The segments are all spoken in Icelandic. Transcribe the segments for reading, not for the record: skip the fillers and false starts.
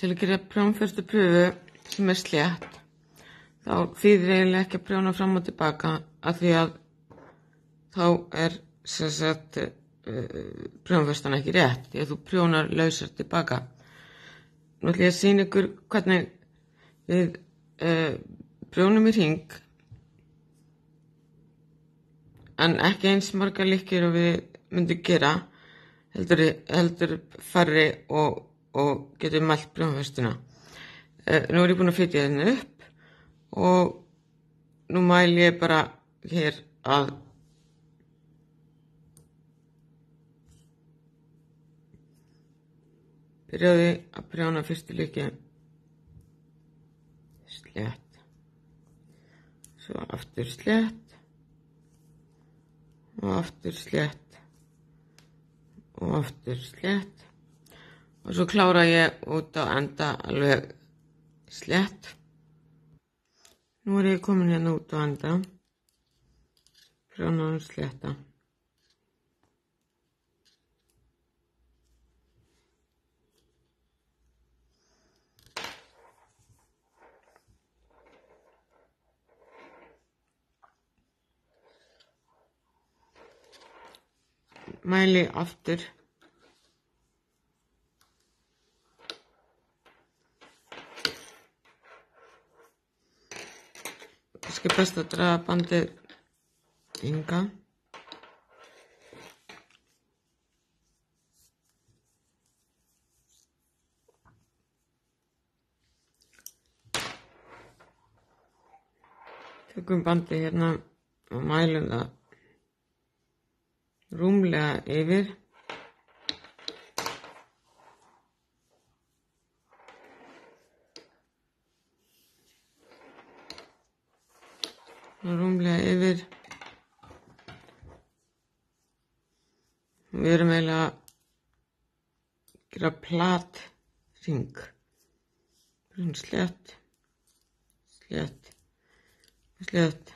til að gera prjónfestu pröfu sem slétt, þá þýðir eiginlega ekki að prjóna fram og tilbaka af því að þá sem sagt prjónfestan ekki rétt, því að þú prjónar lausar tilbaka. Nú ætla ég að sýna ykkur hvernig við prjónum í hring, en ekki eins margar lykkjur og við myndum gera, heldur færri og getur mælt prjónfestuna. Nú ég búin að flytja henni upp og nú mæli ég bara hér að byrjaði að prjóna fyrstu lykkju slétt, svo aftur slétt og aftur slétt og aftur slétt og svo klára ég út á enda alveg slétt. Nú ég komin hérna út á enda, prjóna hann slétta. Mæli aftur. Kannski best að draga bandið hingað. Tökum bandið hérna og mælum það rúmlega yfir. Rúmlega yfir. Við erum eiginlega að gera plat hring. Slétt, slétt, slétt,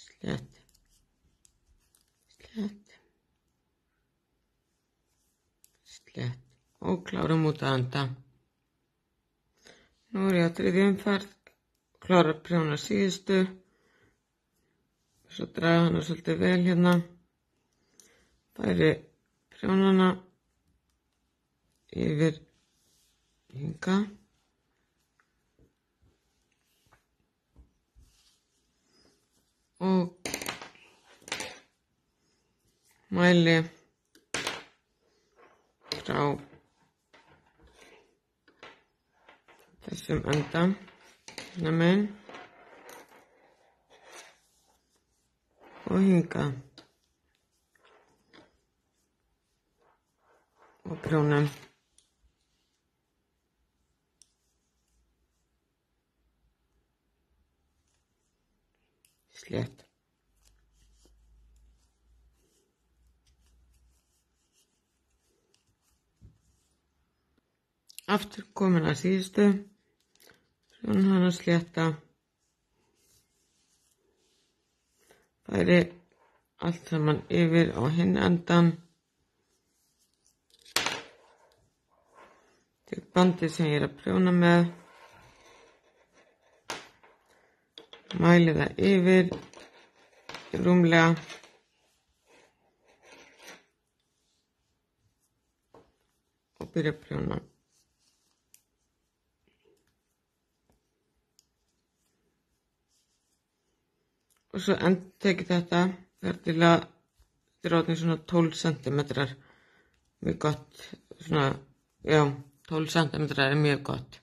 slétt, slétt, slétt og klárum út að enda. Nú ég á þriðju umferð, klára að prjóna síðustu, svo draga hana svolítið vel hérna, færi prjónana yfir hingað. Og mæli frá þessum enda hérna megin og hingað og prjónum. Slétt. Aftur komin að síðustu, prjóna hana slétta, færi allt saman yfir á hinn endan, tek bandið sem ég að prjóna með, mæli það yfir rúmlega og byrja að prjóna. Og svo tekið þetta þar til að þetta er orðin svona 12 centimetrar, mjög gott, svona, já, 12 centimetrar er mjög gott.